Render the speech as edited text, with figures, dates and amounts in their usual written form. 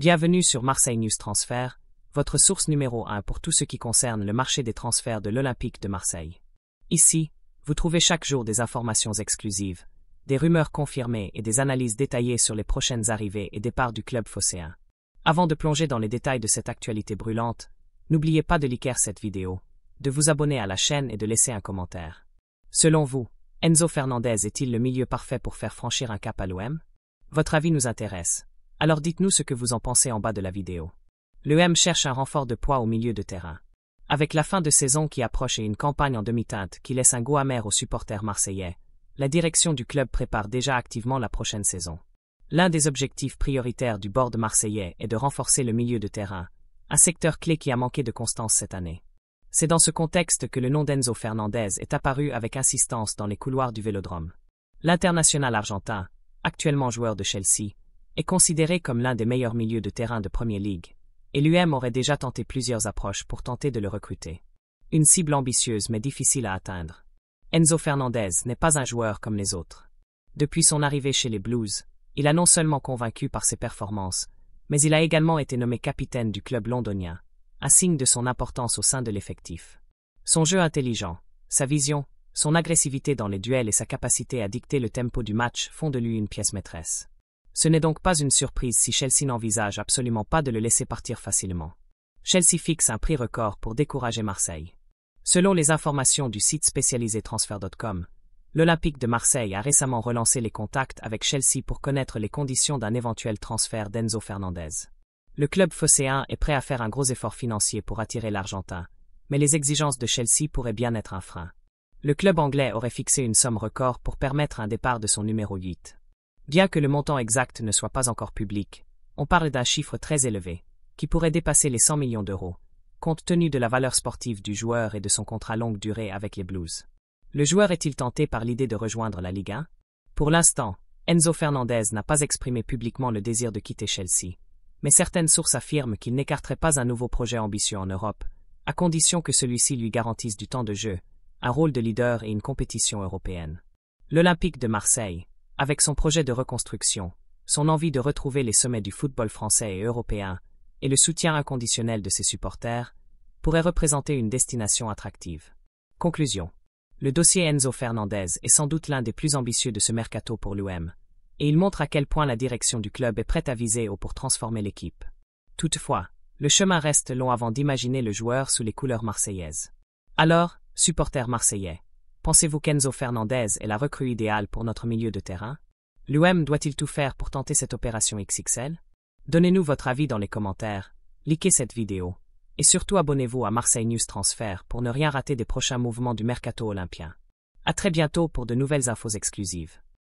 Bienvenue sur Marseille News Transfert, votre source numéro 1 pour tout ce qui concerne le marché des transferts de l'Olympique de Marseille. Ici, vous trouvez chaque jour des informations exclusives, des rumeurs confirmées et des analyses détaillées sur les prochaines arrivées et départs du club phocéen. Avant de plonger dans les détails de cette actualité brûlante, n'oubliez pas de liker cette vidéo, de vous abonner à la chaîne et de laisser un commentaire. Selon vous, Enzo Fernandez est-il le milieu parfait pour faire franchir un cap à l'OM? Votre avis nous intéresse. Alors dites-nous ce que vous en pensez en bas de la vidéo. L'OM cherche un renfort de poids au milieu de terrain. Avec la fin de saison qui approche et une campagne en demi-teinte qui laisse un goût amer aux supporters marseillais, la direction du club prépare déjà activement la prochaine saison. L'un des objectifs prioritaires du board marseillais est de renforcer le milieu de terrain, un secteur clé qui a manqué de constance cette année. C'est dans ce contexte que le nom d'Enzo Fernandez est apparu avec insistance dans les couloirs du Vélodrome. L'international argentin, actuellement joueur de Chelsea, est considéré comme l'un des meilleurs milieux de terrain de Premier League, et l'UM aurait déjà tenté plusieurs approches pour tenter de le recruter. Une cible ambitieuse mais difficile à atteindre. Enzo Fernandez n'est pas un joueur comme les autres. Depuis son arrivée chez les Blues, il a non seulement convaincu par ses performances, mais il a également été nommé capitaine du club londonien, un signe de son importance au sein de l'effectif. Son jeu intelligent, sa vision, son agressivité dans les duels et sa capacité à dicter le tempo du match font de lui une pièce maîtresse. Ce n'est donc pas une surprise si Chelsea n'envisage absolument pas de le laisser partir facilement. Chelsea fixe un prix record pour décourager Marseille. Selon les informations du site spécialisé transfer.com, l'Olympique de Marseille a récemment relancé les contacts avec Chelsea pour connaître les conditions d'un éventuel transfert d'Enzo Fernandez. Le club phocéen est prêt à faire un gros effort financier pour attirer l'Argentin, mais les exigences de Chelsea pourraient bien être un frein. Le club anglais aurait fixé une somme record pour permettre un départ de son numéro 8. Bien que le montant exact ne soit pas encore public, on parle d'un chiffre très élevé, qui pourrait dépasser les 100 millions d'euros, compte tenu de la valeur sportive du joueur et de son contrat longue durée avec les Blues. Le joueur est-il tenté par l'idée de rejoindre la Ligue 1? Pour l'instant, Enzo Fernandez n'a pas exprimé publiquement le désir de quitter Chelsea, mais certaines sources affirment qu'il n'écarterait pas un nouveau projet ambitieux en Europe, à condition que celui-ci lui garantisse du temps de jeu, un rôle de leader et une compétition européenne. L'Olympique de Marseille, avec son projet de reconstruction, son envie de retrouver les sommets du football français et européen, et le soutien inconditionnel de ses supporters, pourrait représenter une destination attractive. Conclusion. Le dossier Enzo Fernandez est sans doute l'un des plus ambitieux de ce mercato pour l'OM, et il montre à quel point la direction du club est prête à viser haut pour transformer l'équipe. Toutefois, le chemin reste long avant d'imaginer le joueur sous les couleurs marseillaises. Alors, supporters marseillais, pensez-vous qu'Enzo Fernandez est la recrue idéale pour notre milieu de terrain? L'OM doit-il tout faire pour tenter cette opération XXL? Donnez-nous votre avis dans les commentaires, likez cette vidéo, et surtout abonnez-vous à Marseille News Transfert pour ne rien rater des prochains mouvements du mercato olympien. À très bientôt pour de nouvelles infos exclusives.